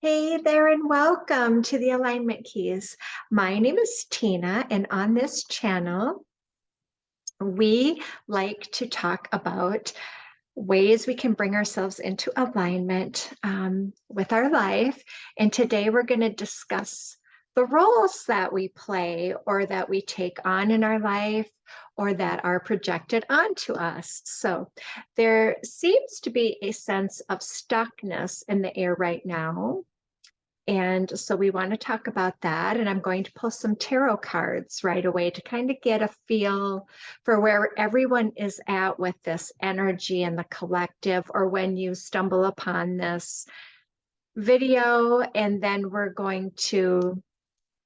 Hey there, and welcome to the Alignment Keys. My name is Tina, and on this channel, we like to talk about ways we can bring ourselves into alignment with our life. And today we're going to discuss the roles that we play or that we take on in our life or that are projected onto us. So there seems to be a sense of stuckness in the air right now. And so we want to talk about that. And I'm going to pull some tarot cards right away to kind of get a feel for where everyone is at with this energy and the collective, or when you stumble upon this video. And then we're going to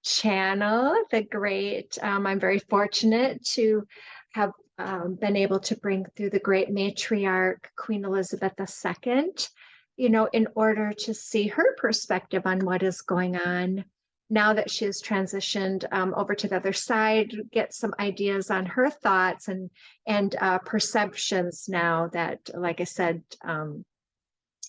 channel the great, I'm very fortunate to have been able to bring through the great matriarch, Queen Elizabeth II, in order to see her perspective on what is going on now that she has transitioned over to the other side, get some ideas on her thoughts and perceptions now that, like I said,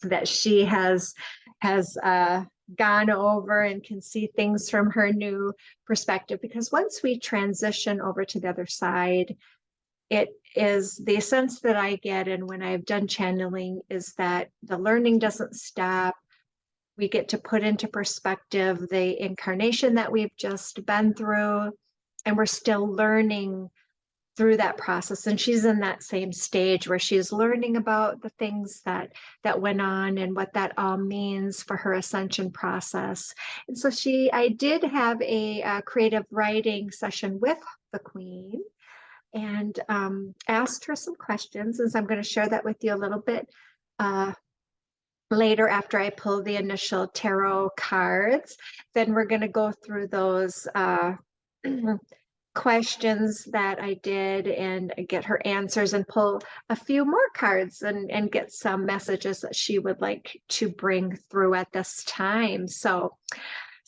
that she has gone over and can see things from her new perspective. Because once we transition over to the other side, it is the sense that I get, and when I've done channeling, is that the learning doesn't stop. We get to put into perspective the incarnation that we've just been through, and we're still learning through that process. And she's in that same stage where she's learning about the things that went on and what that all means for her ascension process. And so I did have a creative writing session with the Queen and asked her some questions. And so I'm going to share that with you a little bit later after I pull the initial tarot cards. Then we're going to go through those questions that I did and get her answers and pull a few more cards and get some messages that she would like to bring through at this time. So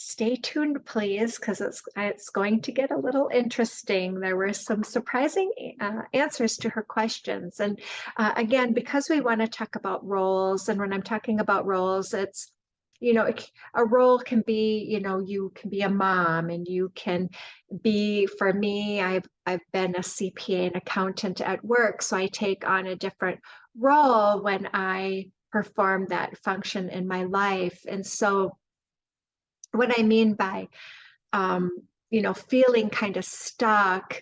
stay tuned, please, because it's going to get a little interesting. There were some surprising answers to her questions. And again, because we want to talk about roles, and when I'm talking about roles, it's, a role can be, you can be a mom, and you can be, for me, I've been a CPA, an accountant at work, so I take on a different role when I perform that function in my life. And so what I mean by, feeling kind of stuck,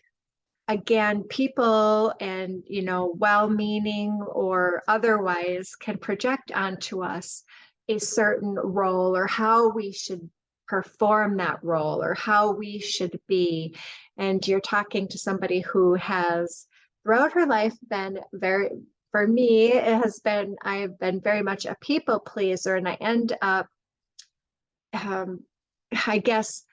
again, people and, well-meaning or otherwise can project onto us a certain role or how we should perform that role or how we should be. And you're talking to somebody who has throughout her life been for me, I've been very much a people pleaser, and I end up I guess,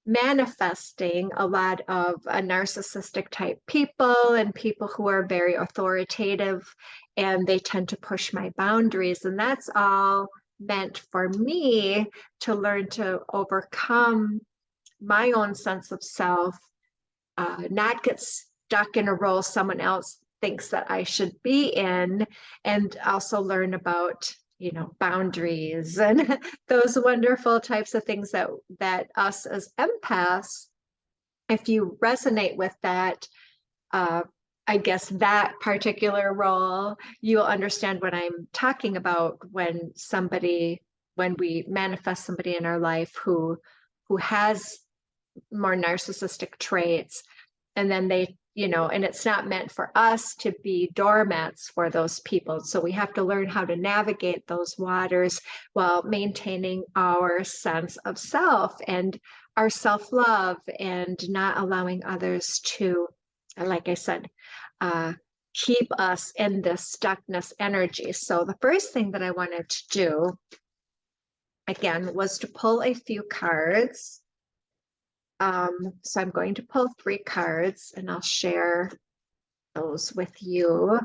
manifesting a lot of narcissistic type people and people who are very authoritative, and they tend to push my boundaries. And that's all meant for me to learn to overcome my own sense of self, not get stuck in a role someone else thinks that I should be in, and also learn about boundaries and those wonderful types of things that us as empaths, if you resonate with that, I guess that particular role, you'll understand what I'm talking about when we manifest somebody in our life who has more narcissistic traits, and then and it's not meant for us to be doormats for those people. So we have to learn how to navigate those waters while maintaining our sense of self and our self-love, and not allowing others to, like I said, keep us in this stuckness energy. So the first thing that I wanted to do, again, was to pull a few cards. So I'm going to pull 3 cards, and I'll share those with you,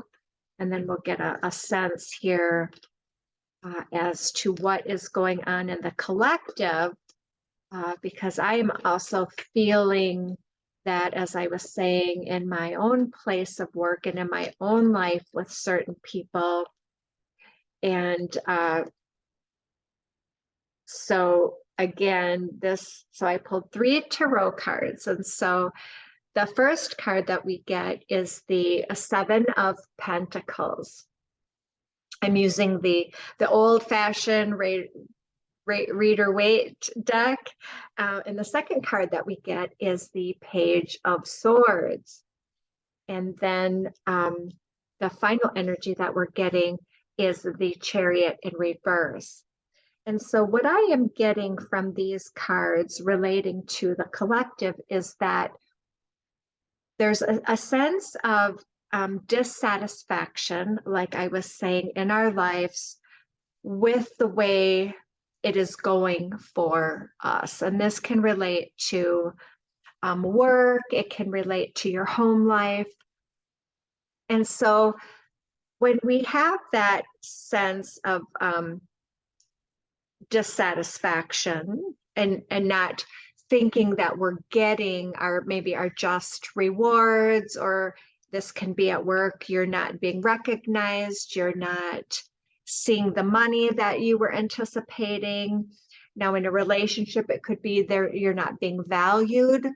and then we'll get a sense here as to what is going on in the collective, because I am also feeling that, as I was saying, in my own place of work and in my own life with certain people. And So again, so I pulled 3 tarot cards. And so the first card that we get is the 7 of Pentacles. I'm using the old-fashioned reader Waite deck. And the second card that we get is the Page of Swords. And then the final energy that we're getting is the Chariot in reverse. And so what I am getting from these cards relating to the collective is that there's a sense of dissatisfaction, like I was saying, in our lives with the way it is going for us. And this can relate to work, it can relate to your home life. And so when we have that sense of dissatisfaction and not thinking that we're getting maybe our just rewards, or this can be at work, you're not being recognized, you're not seeing the money that you were anticipating. Now in a relationship, it could be you're not being valued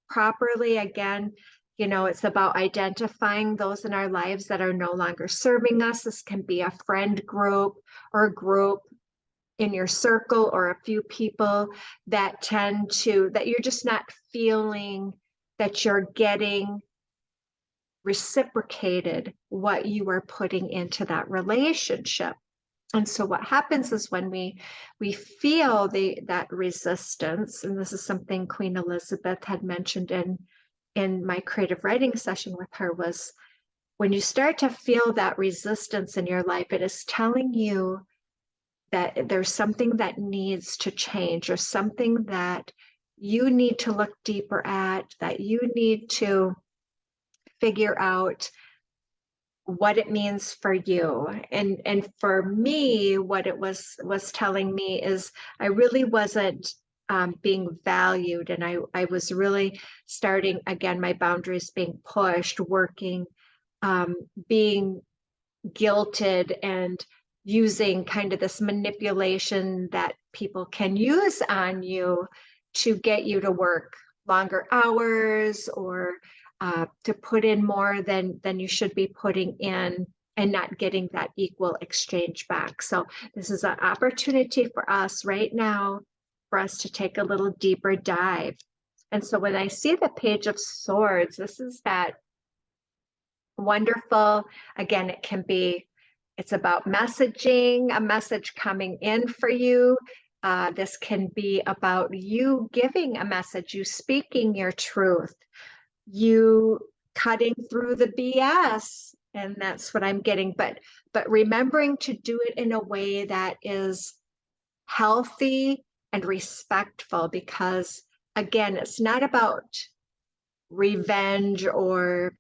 properly. Again, it's about identifying those in our lives that are no longer serving us. This can be a friend group or a group in your circle, or a few people that you're just not feeling that you're getting reciprocated what you are putting into that relationship. And so what happens is when we feel that resistance, and this is something Queen Elizabeth had mentioned in my creative writing session with her, was when you start to feel that resistance in your life, it is telling you that there's something that needs to change, or something that you need to look deeper at, that you need to figure out what it means for you. And for me, what it was telling me is I really wasn't being valued, and I was really starting, again, my boundaries being pushed, working, being guilted, and using kind of this manipulation that people can use on you to get you to work longer hours, or to put in more than you should be putting in, and not getting that equal exchange back. So this is an opportunity for us right now for us to take a little deeper dive. And so when I see the Page of Swords, this is that wonderful, again, it's about messaging, a message coming in for you. This can be about you giving a message, you speaking your truth, you cutting through the BS. And that's what I'm getting. But remembering to do it in a way that is healthy and respectful, because again, it's not about revenge or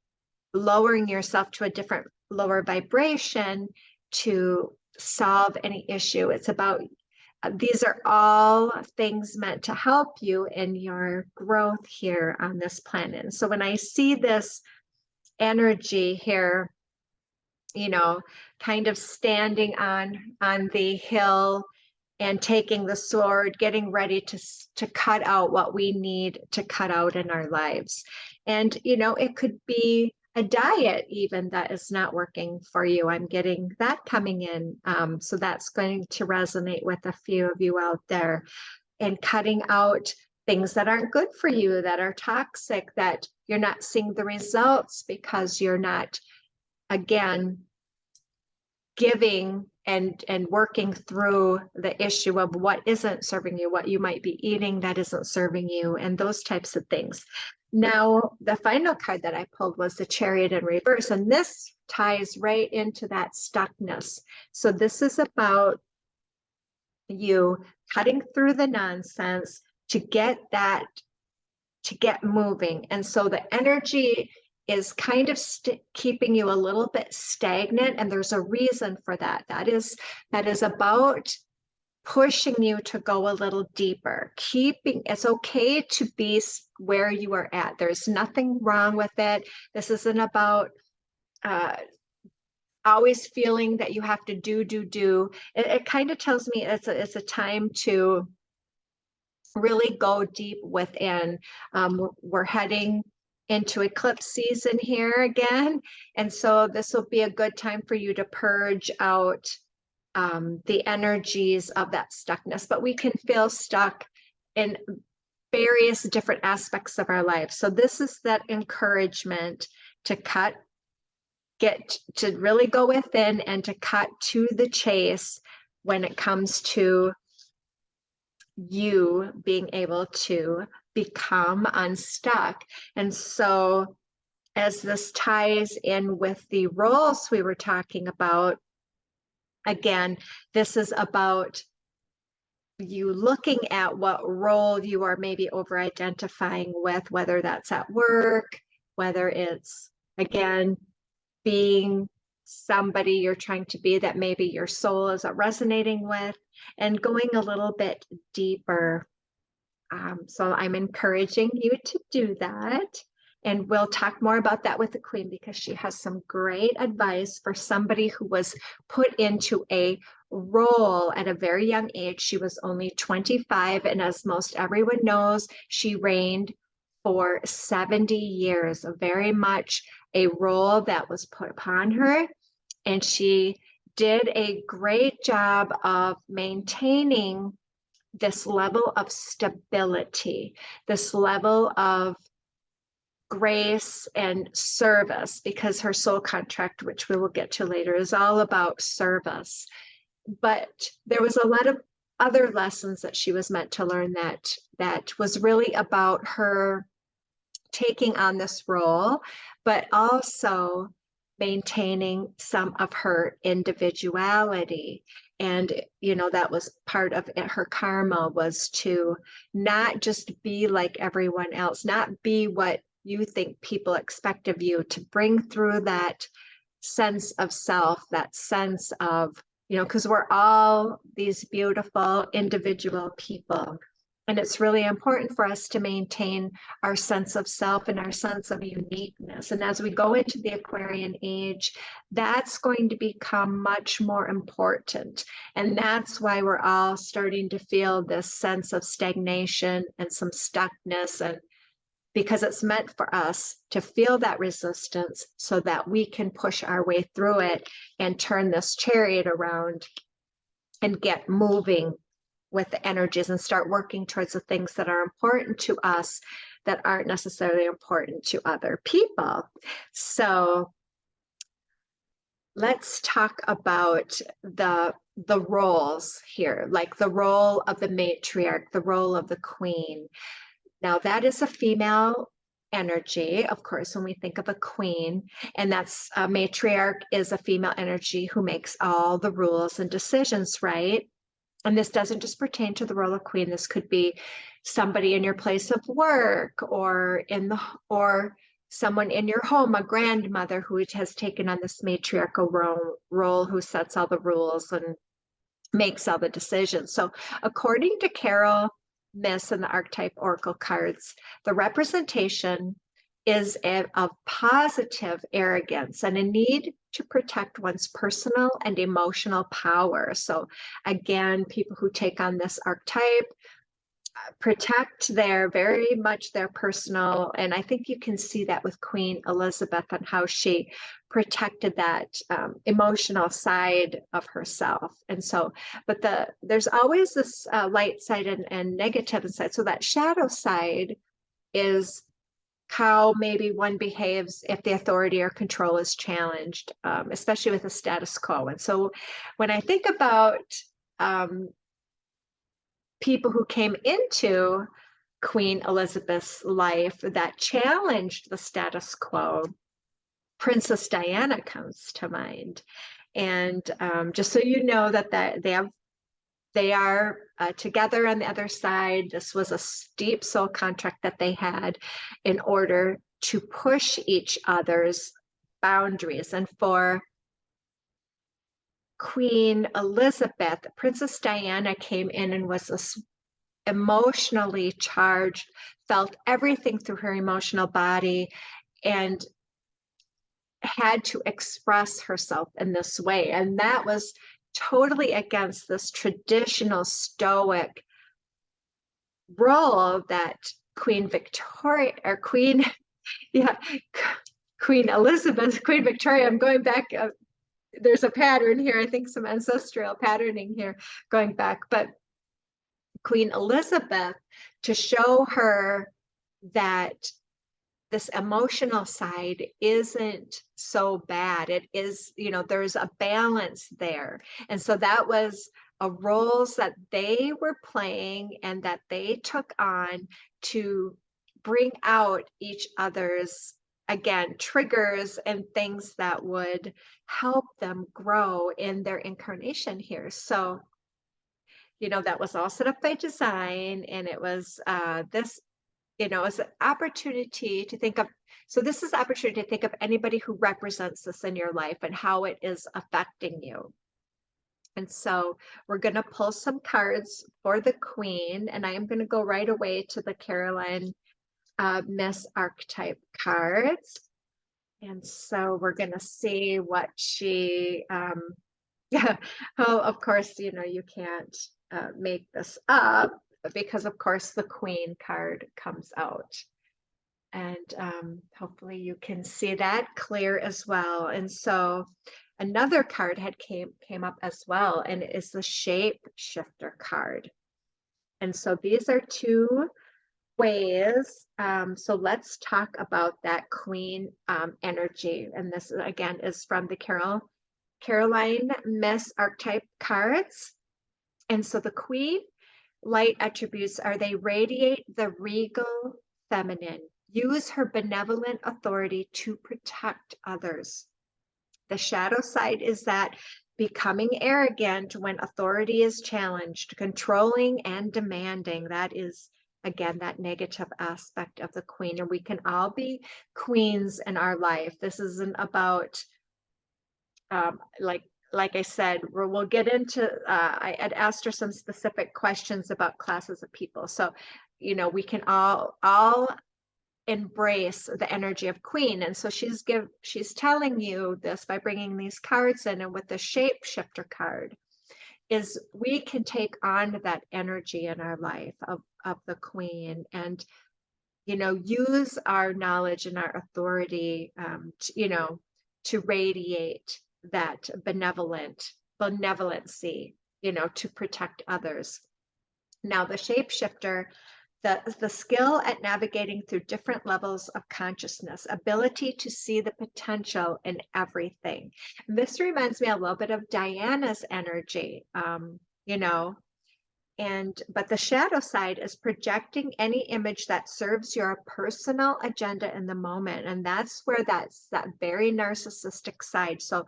lowering yourself to a different lower vibration to solve any issue. It's about these are all things meant to help you in your growth here on this planet. And so when I see this energy here, kind of standing on the hill and taking the sword, getting ready to cut out what we need to cut out in our lives. And, it could be a diet even that is not working for you. I'm getting that coming in. So that's going to resonate with a few of you out there, and cutting out things that aren't good for you, that are toxic, that you're not seeing the results because you're not, again, giving and working through the issue of what isn't serving you, what you might be eating that isn't serving you, and those types of things. Now, the final card that I pulled was the Chariot in reverse, and this ties right into that stuckness. So this is about you cutting through the nonsense to get moving. And so the energy is kind of keeping you a little bit stagnant, and there's a reason for that. That is about pushing you to go a little deeper. It's okay to be where you are at. There's nothing wrong with it. This isn't about always feeling that you have to do. It kind of tells me it's a time to really go deep within. We're heading into eclipse season here again. And so this will be a good time for you to purge out the energies of that stuckness. But we can feel stuck in various different aspects of our life. So this is that encouragement to get to really go within and to cut to the chase when it comes to you being able to become unstuck. And so as this ties in with the roles we were talking about, again, this is about you looking at what role you are maybe over identifying with, whether that's at work, whether it's, again, being somebody you're trying to be that maybe your soul is resonating with, and going a little bit deeper. So I'm encouraging you to do that. And we'll talk more about that with the Queen, because she has some great advice for somebody who was put into a role at a very young age. She was only 25, and as most everyone knows, she reigned for 70 years, very much a role that was put upon her. And she did a great job of maintaining this level of stability, this level of grace and service, because her soul contract, which we will get to later, is all about service. But there was a lot of other lessons that she was meant to learn that was really about her taking on this role, but also maintaining some of her individuality. And, you know, that was part of it. Her karma was to not just be like everyone else, not be what you think people expect of you, to bring through that sense of self, that sense of, you know, because we're all these beautiful individual people. And it's really important for us to maintain our sense of self and our sense of uniqueness. And as we go into the Aquarian age, that's going to become much more important. And that's why we're all starting to feel this sense of stagnation and some stuckness, and because it's meant for us to feel that resistance so that we can push our way through it and turn this chariot around and get moving with the energies and start working towards the things that are important to us that aren't necessarily important to other people. So let's talk about the roles here, like the role of the matriarch, the role of the queen. Now that is a female energy, of course, when we think of a queen, and that's a matriarch is a female energy who makes all the rules and decisions, right? And this doesn't just pertain to the role of queen. This could be somebody in your place of work, or someone in your home, a grandmother who has taken on this matriarchal role, who sets all the rules and makes all the decisions. So according to Caroline Myss and the Archetype Oracle cards, the representation is of positive arrogance and a need to protect one's personal and emotional power. So again, people who take on this archetype protect very much their personal, and I think you can see that with Queen Elizabeth and how she protected that emotional side of herself. And so, but there's always this light side and negative side. So that shadow side is how maybe one behaves if the authority or control is challenged, especially with the status quo. And so when I think about people who came into Queen Elizabeth's life that challenged the status quo, Princess Diana comes to mind. And just so you know that they are together on the other side. This was a steep soul contract that they had in order to push each other's boundaries. And for Queen Elizabeth, Princess Diana came in and was this emotionally charged, felt everything through her emotional body, and had to express herself in this way. And that was totally against this traditional Stoic role that Queen Victoria, or Queen, yeah, Queen Elizabeth, Queen Victoria, I'm going back, there's a pattern here, I think some ancestral patterning here going back, but Queen Elizabeth, to show her that this emotional side isn't so bad. It is, you know, there's a balance there. And so that was a roles that they were playing and that they took on to bring out each other's, again, triggers and things that would help them grow in their incarnation here. So, you know, that was all set up by design, and it was this, you know, as an opportunity to think of, so this is opportunity to think of anybody who represents this in your life and how it is affecting you. And so we're going to pull some cards for the Queen, and I am going to go right away to the Caroline Myss archetype cards. And so we're going to see what she, yeah, oh, of course, you know, you can't make this up, because of course the Queen card comes out. And hopefully you can see that clear as well. And so another card had came up as well, and it is the shape shifter card. And so these are two ways. So let's talk about that Queen energy. And this again is from the Caroline Myss archetype cards. And so the Queen light attributes are they radiate the regal feminine, use her benevolent authority to protect others. The shadow side is that becoming arrogant when authority is challenged, controlling and demanding. That is, again, that negative aspect of the Queen. And we can all be queens in our life. This isn't about, like I said, we'll get into, I had asked her some specific questions about classes of people. So, you know, we can all embrace the energy of Queen. And so she's telling you this by bringing these cards in, and with the shapeshifter card is we can take on that energy in our life of the Queen, and, you know, use our knowledge and our authority, you know, to radiate that benevolency, you know, to protect others. Now the shapeshifter, the skill at navigating through different levels of consciousness, ability to see the potential in everything. And this reminds me a little bit of Diana's energy, you know, but the shadow side is projecting any image that serves your personal agenda in the moment. And that's where that's that very narcissistic side. So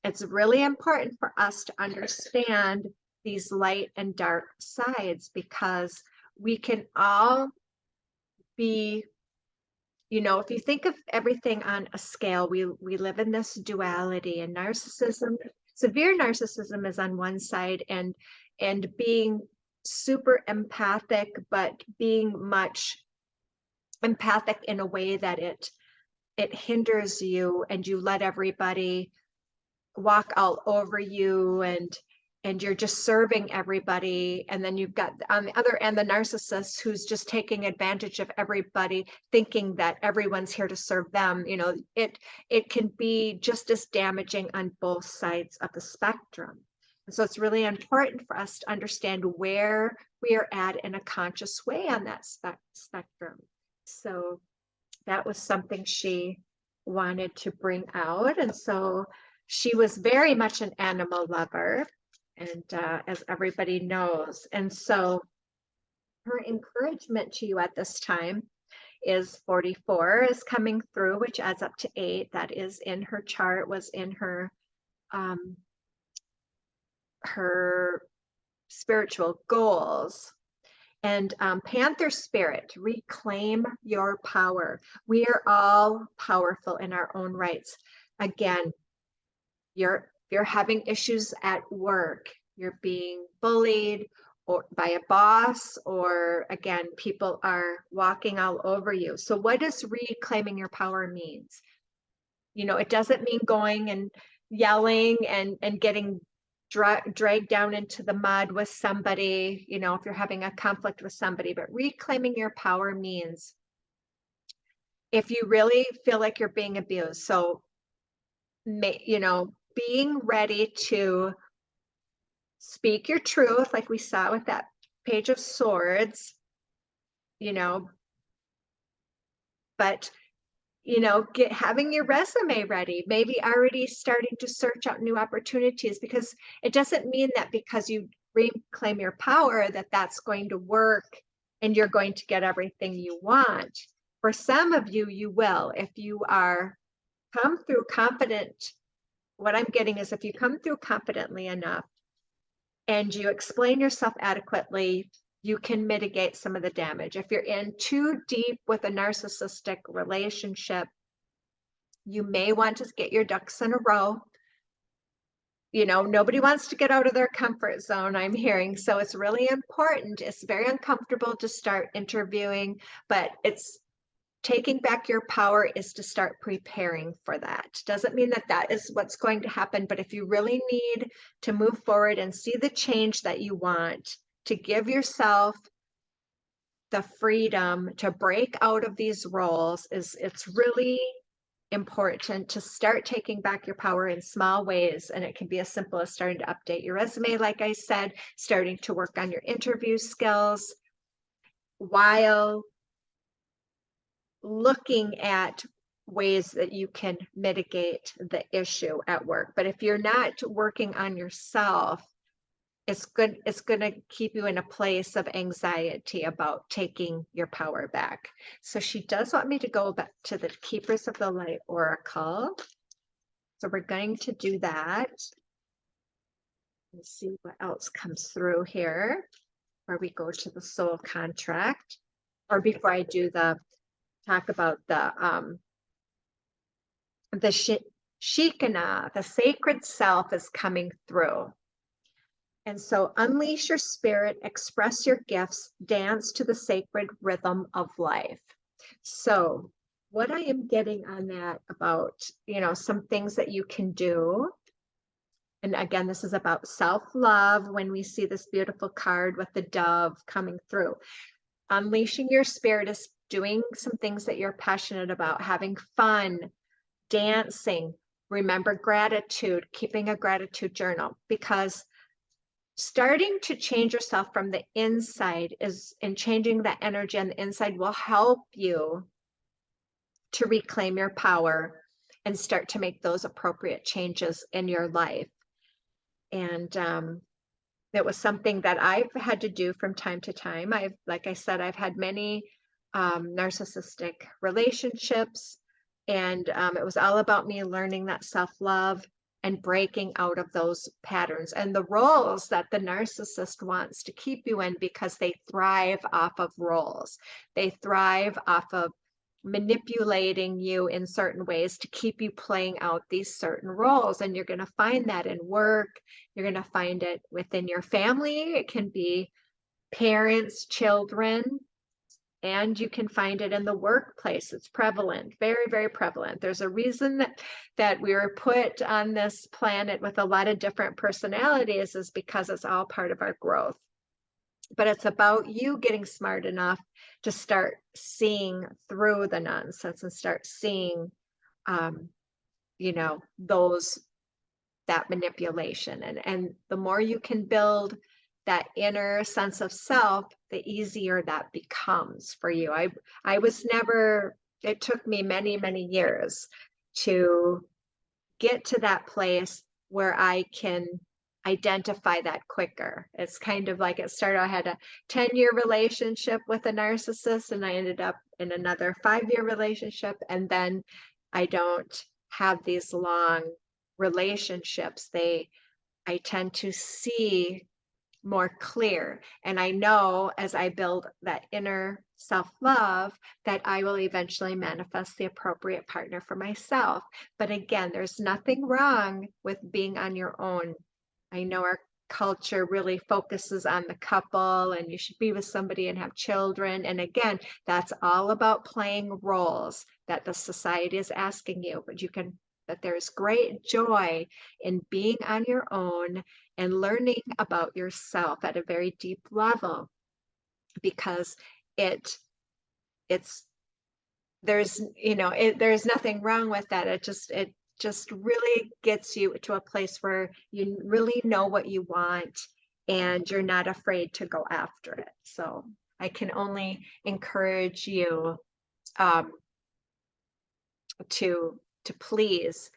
it's really important for us to understand these light and dark sides, because we can all be, you know, if you think of everything on a scale, we live in this duality, and narcissism, severe narcissism is on one side, and being super empathic, but being much empathic in a way that it hinders you, and you let everybody walk all over you, and you're just serving everybody. And then you've got on the other end the narcissist who's just taking advantage of everybody, thinking that everyone's here to serve them. You know, it can be just as damaging on both sides of the spectrum. And so it's really important for us to understand where we are at in a conscious way on that spectrum. So that was something she wanted to bring out. And so she was very much an animal lover, and as everybody knows. And so her encouragement to you at this time is 44 is coming through, which adds up to 8. That is in her chart, was in her her spiritual goals. And Panther Spirit, reclaim your power. We are all powerful in our own rights. Again, you're having issues at work, you're being bullied or by a boss, or again, people are walking all over you. So what does reclaiming your power means? You know, it doesn't mean going and yelling and getting dragged down into the mud with somebody, you know, if you're having a conflict with somebody. But reclaiming your power means if you really feel like you're being abused, so you know, being ready to speak your truth, like we saw with that Page of Swords, you know, but you know, having your resume ready, maybe already starting to search out new opportunities, because it doesn't mean that because you reclaim your power that that's going to work and you're going to get everything you want. For some of you, you will. If you are come through confident, what I'm getting is if you come through confidently enough and you explain yourself adequately, you can mitigate some of the damage. If you're in too deep with a narcissistic relationship, you may want to get your ducks in a row. You know, nobody wants to get out of their comfort zone, I'm hearing. So it's really important. It's very uncomfortable to start interviewing, but it's taking back your power is to start preparing for that. Doesn't mean that that is what's going to happen, but if you really need to move forward and see the change that you want, to give yourself the freedom to break out of these roles, it's really important to start taking back your power in small ways. And it can be as simple as starting to update your resume, like I said, starting to work on your interview skills while looking at ways that you can mitigate the issue at work. But if you're not working on yourself, it's going to keep you in a place of anxiety about taking your power back. So she does want me to go back to the Keepers of the Light Oracle. So we're going to do that. Let's see what else comes through here before we go to the soul contract, or before I do the talk about the Shekinah, the sacred self is coming through. And so unleash your spirit, express your gifts, dance to the sacred rhythm of life. So what I am getting on that about, you know, some things that you can do. And again, this is about self-love when we see this beautiful card with the dove coming through. Unleashing your spirit is doing some things that you're passionate about, having fun, dancing, remember gratitude, keeping a gratitude journal, because starting to change yourself from the inside is, and changing the energy on the inside will help you to reclaim your power and start to make those appropriate changes in your life. And it was something that I've had to do from time to time. Like I said, I've had many narcissistic relationships, and it was all about me learning that self-love and breaking out of those patterns and the roles that the narcissist wants to keep you in, because they thrive off of roles. They thrive off of manipulating you in certain ways to keep you playing out these certain roles. And you're going to find that in work. You're going to find it within your family. It can be parents, children, and you can find it in the workplace. It's prevalent, very, very prevalent. There's a reason that we were put on this planet with a lot of different personalities, is because it's all part of our growth. But it's about you getting smart enough to start seeing through the nonsense and start seeing, you know, that manipulation. And the more you can build that inner sense of self, the easier that becomes for you. I was never, it took me many, many years to get to that place where I can identify that quicker. It's kind of like it started, I had a 10-year relationship with a narcissist, and I ended up in another 5-year relationship. And then I don't have these long relationships. I tend to see more clear. And I know as I build that inner self-love that I will eventually manifest the appropriate partner for myself. But again, there's nothing wrong with being on your own. I know our culture really focuses on the couple and you should be with somebody and have children. And again, that's all about playing roles that the society is asking you, but you can that there's great joy in being on your own and learning about yourself at a very deep level, because it's there's there's nothing wrong with that. It just really gets you to a place where you really know what you want and you're not afraid to go after it. So I can only encourage you to please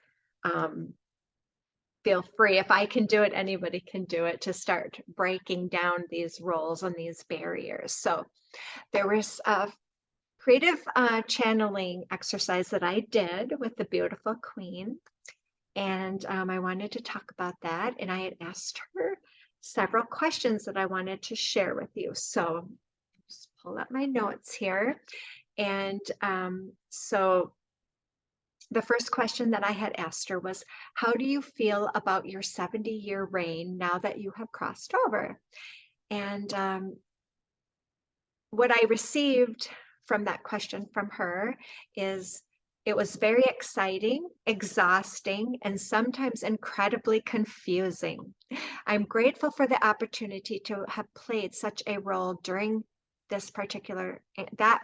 feel free. If I can do it, anybody can do it, to start breaking down these roles and these barriers. So there was a creative channeling exercise that I did with the beautiful queen. And I wanted to talk about that. And I had asked her several questions that I wanted to share with you. So just pull up my notes here. And so the first question that I had asked her was, how do you feel about your 70-year reign now that you have crossed over? And what I received from that question from her is, it was very exciting, exhausting, and sometimes incredibly confusing. I'm grateful for the opportunity to have played such a role during that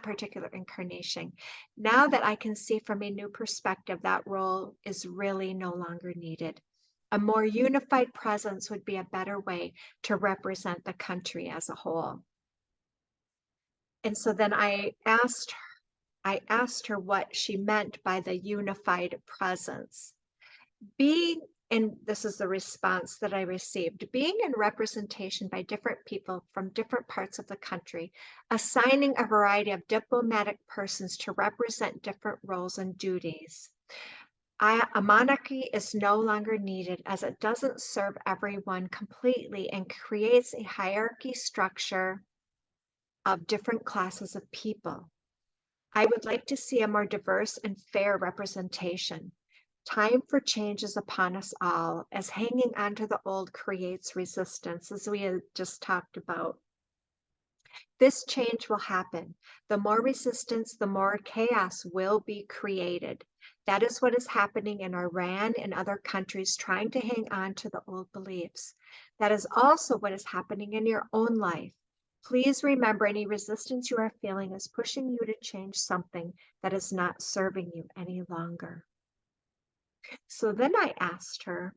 particular incarnation. Now that I can see from a new perspective, that role is really no longer needed. A more unified presence would be a better way to represent the country as a whole. And so then I asked her what she meant by the unified presence. And this is the response that I received, being in representation by different people from different parts of the country, assigning a variety of diplomatic persons to represent different roles and duties. A monarchy is no longer needed, as it doesn't serve everyone completely and creates a hierarchy structure of different classes of people. I would like to see a more diverse and fair representation. Time for change is upon us all, as hanging on to the old creates resistance, as we had just talked about. This change will happen. The more resistance, the more chaos will be created. That is what is happening in Iran and other countries trying to hang on to the old beliefs. That is also what is happening in your own life. Please remember, any resistance you are feeling is pushing you to change something that is not serving you any longer. So then I asked her,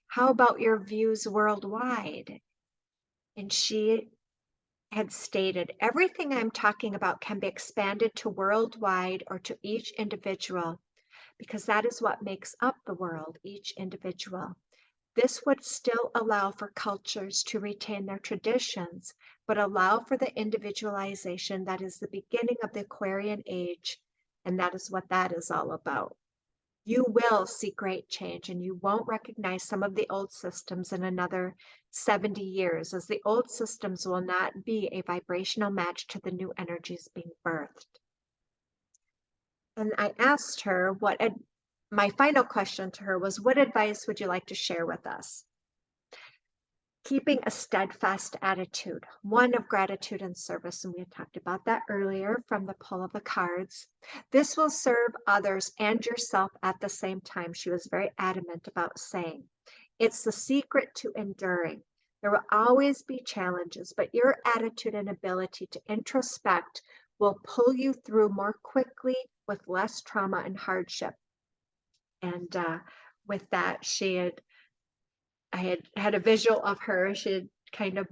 how about your views worldwide? And she had stated, everything I'm talking about can be expanded to worldwide or to each individual, because that is what makes up the world, each individual. This would still allow for cultures to retain their traditions, but allow for the individualization that is the beginning of the Aquarian age, and that is what that is all about. You will see great change, and you won't recognize some of the old systems in another 70 years, as the old systems will not be a vibrational match to the new energies being birthed. And I asked her my final question to her was, what advice would you like to share with us? Keeping a steadfast attitude, one of gratitude and service. And we had talked about that earlier from the pull of the cards. This will serve others and yourself at the same time, she was very adamant about saying. It's the secret to enduring. There will always be challenges, but your attitude and ability to introspect will pull you through more quickly with less trauma and hardship. And with that, I had a visual of her. She had kind of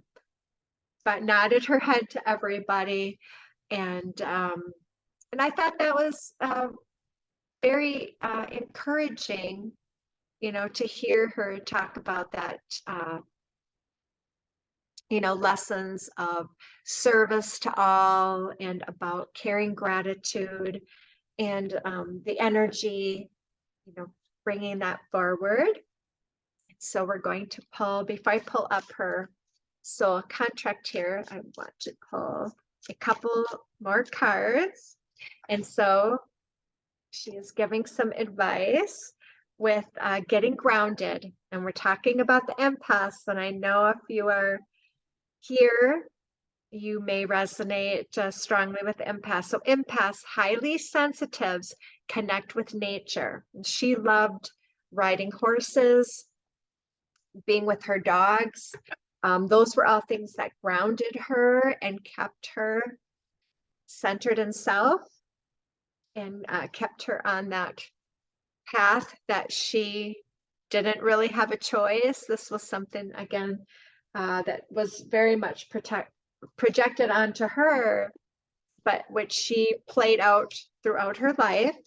nodded her head to everybody, and I thought that was very encouraging, to hear her talk about that, lessons of service to all and about caring gratitude and the energy, bringing that forward. So we're going to pull, before I pull up her soul contract here, I want to pull a couple more cards. And so she is giving some advice with getting grounded. And we're talking about the empaths. And I know if you are here you may resonate strongly with empaths. So empaths, highly sensitives, connect with nature. She loved riding horses, being with her dogs. Those were all things that grounded her and kept her centered in self, and kept her on that path that she didn't really have a choice. This was something, again, that was very much projected onto her, but which she played out throughout her life.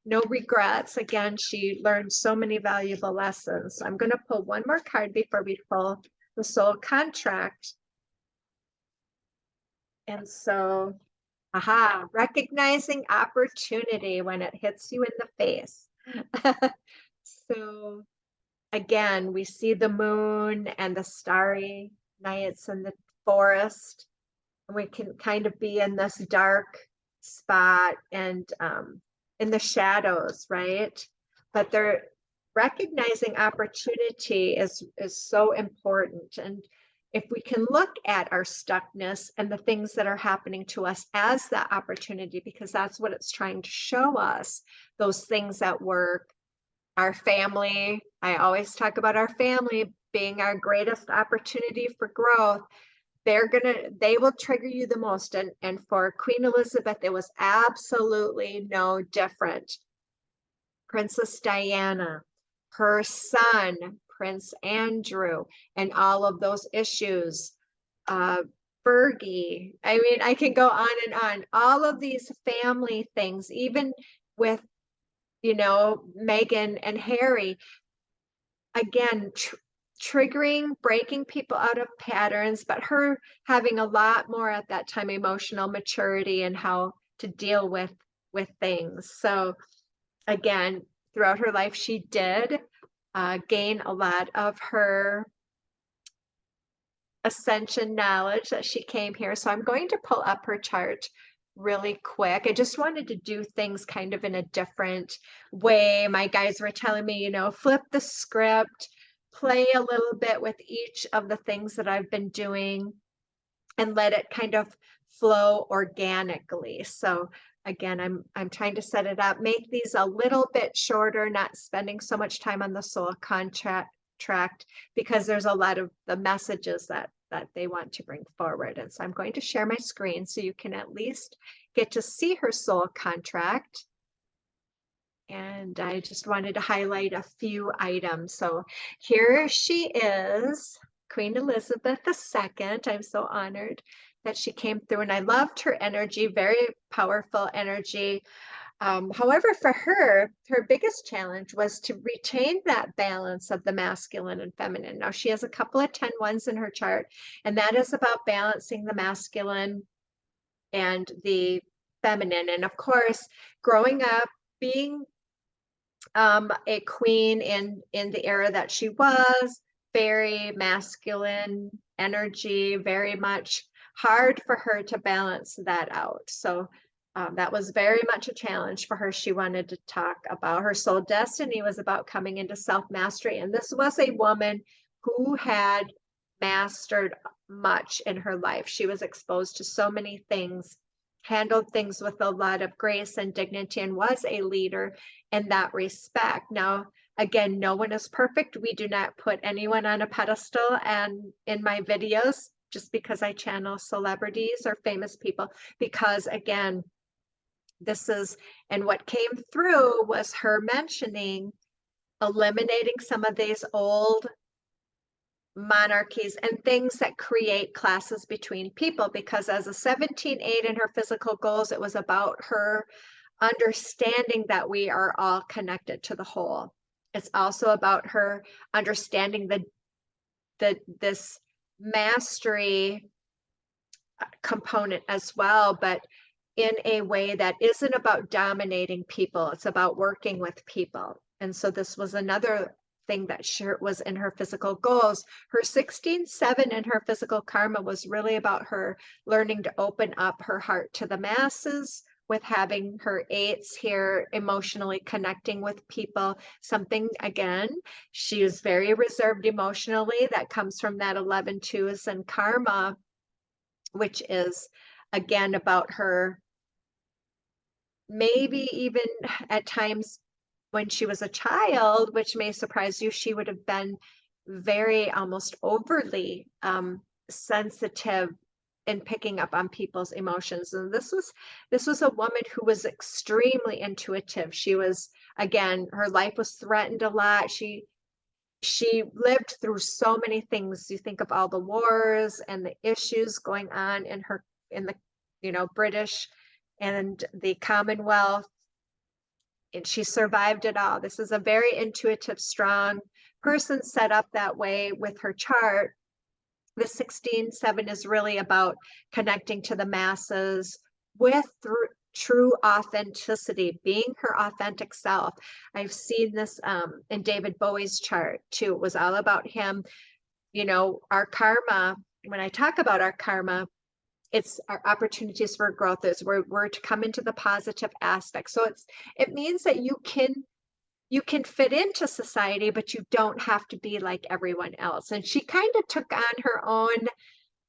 No regrets. Again, she learned so many valuable lessons. I'm going to pull one more card before we pull the soul contract. And so, aha, recognizing opportunity when it hits you in the face. So again, we see the moon and the starry nights in the forest. And we can kind of be in this dark spot and in the shadows, right? But they're recognizing opportunity is so important. And if we can look at our stuckness and the things that are happening to us as that opportunity, because that's what it's trying to show us, those things at work, our family. I always talk about our family being our greatest opportunity for growth. They will trigger you the most. And for Queen Elizabeth, it was absolutely no different. Princess Diana, her son, Prince Andrew, and all of those issues. Fergie, I mean, I can go on and on. All of these family things, even with, Meghan and Harry, again, triggering, breaking people out of patterns, but her having a lot more at that time emotional maturity and how to deal with things. So again, throughout her life, she did gain a lot of her ascension knowledge that she came here. So I'm going to pull up her chart really quick. I just wanted to do things kind of in a different way. My guys were telling me, flip the script, play a little bit with each of the things that I've been doing and let it kind of flow organically. So again, I'm trying to set it up, make these a little bit shorter, not spending so much time on the soul contract because there's a lot of the messages that they want to bring forward. And so I'm going to share my screen so you can at least get to see her soul contract. And I just wanted to highlight a few items. So here she is, Queen Elizabeth II. I'm so honored that she came through, and I loved her energy, very powerful energy. However, for her biggest challenge was to retain that balance of the masculine and feminine. Now, she has a couple of 10-1s in her chart, and that is about balancing the masculine and the feminine. And of course, growing up, being a queen in the era that she was, very masculine energy, very much hard for her to balance that out. So that was very much a challenge for her. She wanted to talk about her soul destiny was about coming into self-mastery. And this was a woman who had mastered much in her life. She was exposed to so many things, handled things with a lot of grace and dignity, and was a leader in that respect. Now, again, no one is perfect. We do not put anyone on a pedestal. And in my videos, just because I channel celebrities or famous people, because again, and what came through was her mentioning eliminating some of these old monarchies and things that create classes between people, because as a 17-8 in her physical goals, it was about her understanding that we are all connected to the whole. It's also about her understanding this mastery component as well, but in a way that isn't about dominating people. It's about working with people. And so this was another thing that was in her physical goals. Her 16-7 in her physical karma was really about her learning to open up her heart to the masses, with having her 8s here, emotionally connecting with people. Something, again, she is very reserved emotionally. That comes from that 11-2s in karma. which is again about her, maybe even at times when she was a child, which may surprise you, she would have been very almost overly sensitive in picking up on people's emotions. And this was a woman who was extremely intuitive. She was, again, her life was threatened a lot. She lived through so many things. You think of all the wars and the issues going on in the British and the Commonwealth, and she survived it all. This is a very intuitive, strong person set up that way with her chart. The 16-7 is really about connecting to the masses with true authenticity, being her authentic self. I've seen this in David Bowie's chart too. It was all about him, our karma. When I talk about our karma, it's our opportunities for growth. Is we're to come into the positive aspect. So it means that you can fit into society, but you don't have to be like everyone else. And she kind of took on her own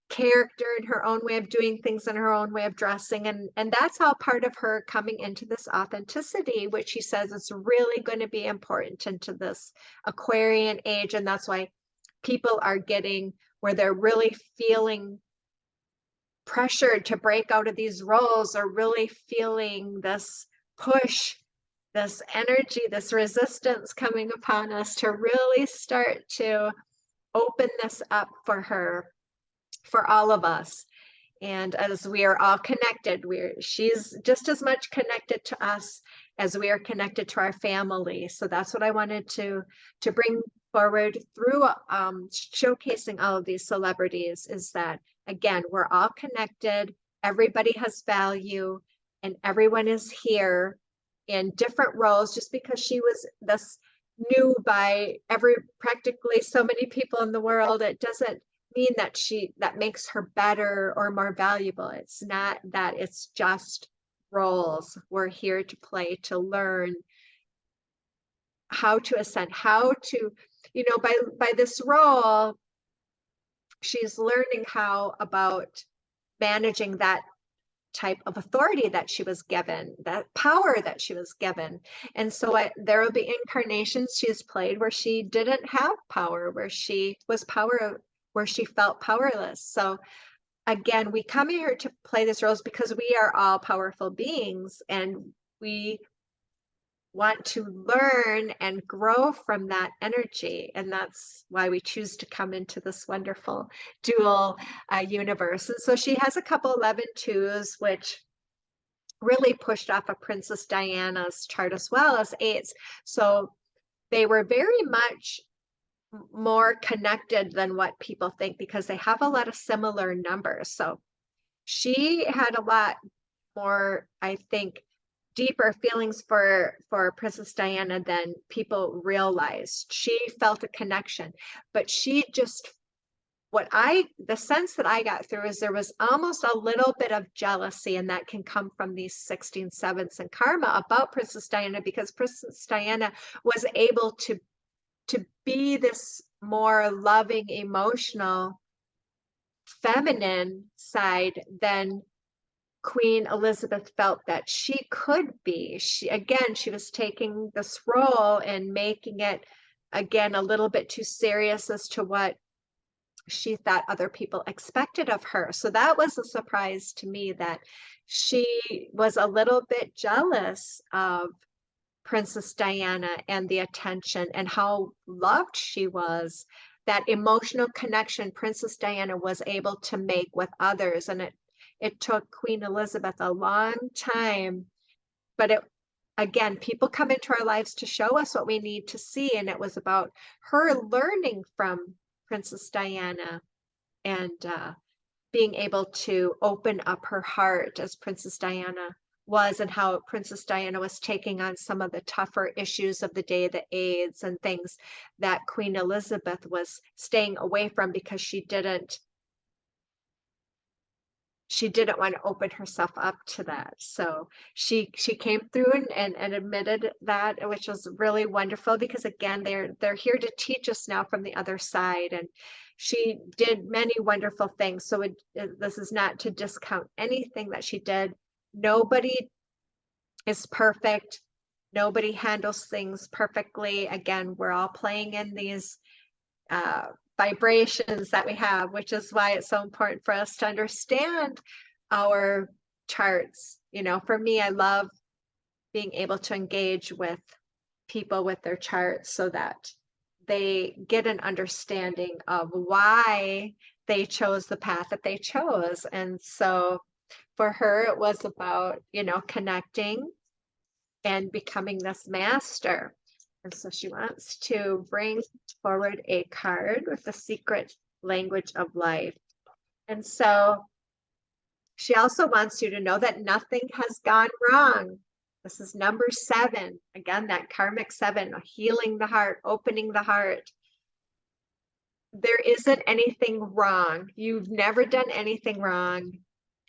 character and her own way of doing things and her own way of dressing. And that's all part of her coming into this authenticity, which she says is really going to be important into this Aquarian age. And that's why people are getting where they're really feeling pressured to break out of these roles, or really feeling this push, this energy, this resistance coming upon us to really start to open this up for her, for all of us. And as we are all connected, she's just as much connected to us as we are connected to our family. So that's what I wanted to bring forward through showcasing all of these celebrities, is that, again, we're all connected, everybody has value, and everyone is here in different roles. Just because she was this new by practically so many people in the world, it doesn't mean that makes her better or more valuable. It's not that, it's just roles. We're here to play, to learn how to ascend, how to, by this role, she's learning how about managing that type of authority that she was given, that power that she was given. And so there will be incarnations she's played where she didn't have power, where she felt powerless. So again, we come here to play these roles because we are all powerful beings, and we want to learn and grow from that energy. And that's why we choose to come into this wonderful dual universe. And so she has a couple 11-2s, which really pushed off of Princess Diana's chart as well as 8s. So they were very much more connected than what people think, because they have a lot of similar numbers. So she had a lot more, I think, deeper feelings for Princess Diana than people realized. She felt a connection, but she just, the sense that I got through is there was almost a little bit of jealousy, and that can come from these 16-7s and karma about Princess Diana, because Princess Diana was able to be this more loving, emotional, feminine side than Queen Elizabeth felt that she could be. She was taking this role and making it, again, a little bit too serious as to what she thought other people expected of her. So that was a surprise to me, that she was a little bit jealous of Princess Diana and the attention and how loved she was. That emotional connection Princess Diana was able to make with others. And it took Queen Elizabeth a long time, but again, people come into our lives to show us what we need to see. And it was about her learning from Princess Diana and being able to open up her heart as Princess Diana was, and how Princess Diana was taking on some of the tougher issues of the day, the AIDS and things that Queen Elizabeth was staying away from, because she didn't want to open herself up to that. So she came through and admitted that, which was really wonderful, because again, they're here to teach us now from the other side. And she did many wonderful things. So this is not to discount anything that she did. Nobody is perfect. Nobody handles things perfectly. Again, we're all playing in these vibrations that we have, which is why it's so important for us to understand our charts. You know, for me, I love being able to engage with people with their charts so that they get an understanding of why they chose the path that they chose. And so for her, it was about, you know, connecting and becoming this master. And so she wants to bring forward a card with the secret language of life. And so she also wants you to know that nothing has gone wrong. This is number 7. Again, that karmic 7, healing the heart, opening the heart. There isn't anything wrong. You've never done anything wrong.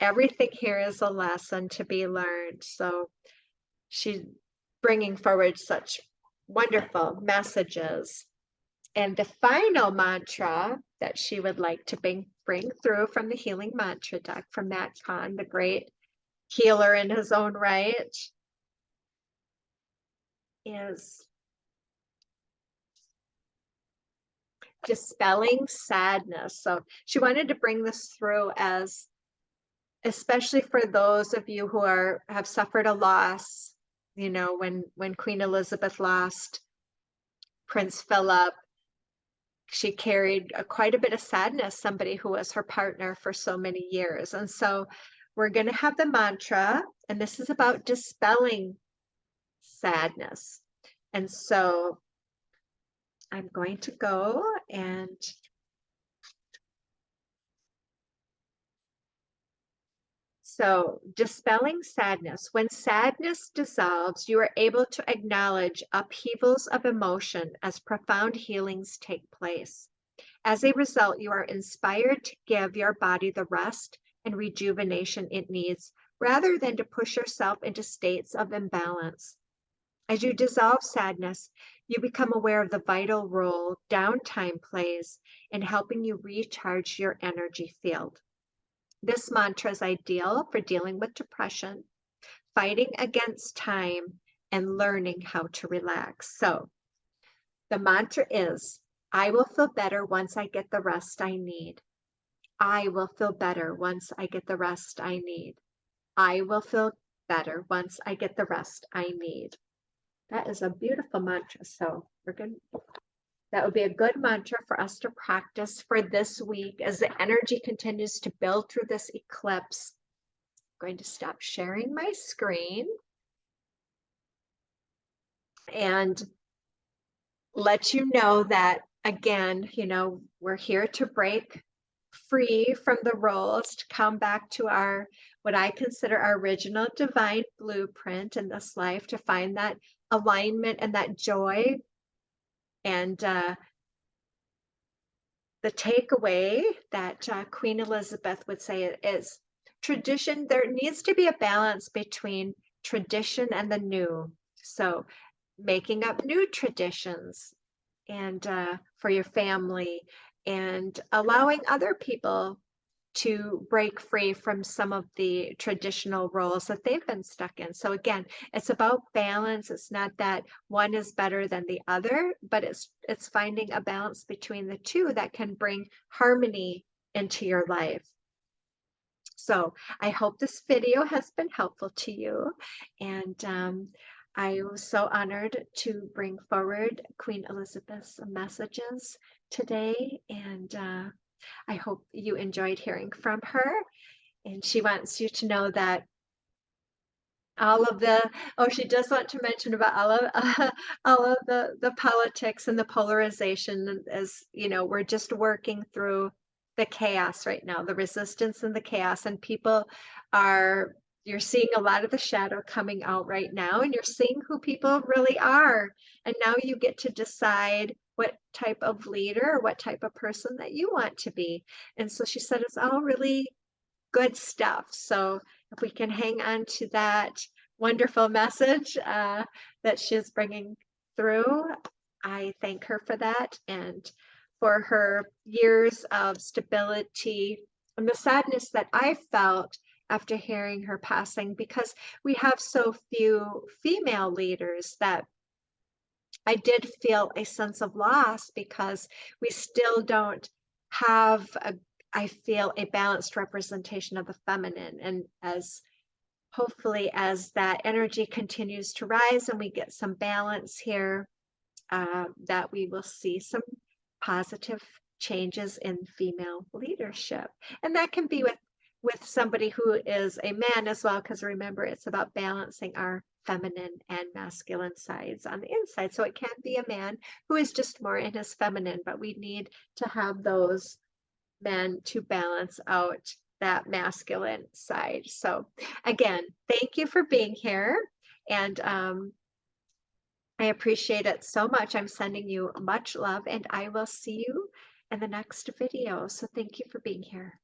Everything here is a lesson to be learned. So she's bringing forward such wonderful messages. And the final mantra that she would like to bring through from the healing mantra deck from Matt Kahn, the great healer in his own right, is dispelling sadness. So she wanted to bring this through as, especially for those of you who have suffered a loss. You know, when Queen Elizabeth lost Prince Philip, she carried quite a bit of sadness, somebody who was her partner for so many years. And so we're going to have the mantra, and this is about dispelling sadness. And so I'm going to go and so dispelling sadness. When sadness dissolves, you are able to acknowledge upheavals of emotion as profound healings take place. As a result, you are inspired to give your body the rest and rejuvenation it needs, rather than to push yourself into states of imbalance. As you dissolve sadness, you become aware of the vital role downtime plays in helping you recharge your energy field. This mantra is ideal for dealing with depression, fighting against time, and learning how to relax. So the mantra is, I will feel better once I get the rest I need. I will feel better once I get the rest I need. I will feel better once I get the rest I need. That is a beautiful mantra. So that would be a good mantra for us to practice for this week as the energy continues to build through this eclipse. I'm going to stop sharing my screen and let you know that, again, you know, we're here to break free from the roles, to come back to our, what I consider our original divine blueprint in this life, to find that alignment and that joy. And the takeaway that Queen Elizabeth would say is tradition. There needs to be a balance between tradition and the new. So making up new traditions and for your family, and allowing other people to break free from some of the traditional roles that they've been stuck in. So again, it's about balance. It's not that one is better than the other, but it's finding a balance between the two that can bring harmony into your life. So I hope this video has been helpful to you. And I was so honored to bring forward Queen Elizabeth's messages today. And I hope you enjoyed hearing from her. And she wants you to know that all of the, oh, she does want to mention about all of the politics and the polarization, as you know, we're just working through the chaos right now, the resistance and the chaos, and people are, you're seeing a lot of the shadow coming out right now, and you're seeing who people really are. And now you get to decide what type of leader or what type of person that you want to be. And so she said it's all really good stuff. So if we can hang on to that wonderful message that she's bringing through, I thank her for that. And for her years of stability and the sadness that I felt after hearing her passing, because we have so few female leaders, that I did feel a sense of loss because we still don't have I feel a balanced representation of the feminine. And as hopefully as that energy continues to rise and we get some balance here, that we will see some positive changes in female leadership. And that can be with somebody who is a man as well, because remember, it's about balancing our feminine and masculine sides on the inside. So it can be a man who is just more in his feminine, but we need to have those men to balance out that masculine side. So again, thank you for being here. And I appreciate it so much. I'm sending you much love, and I will see you in the next video. So thank you for being here.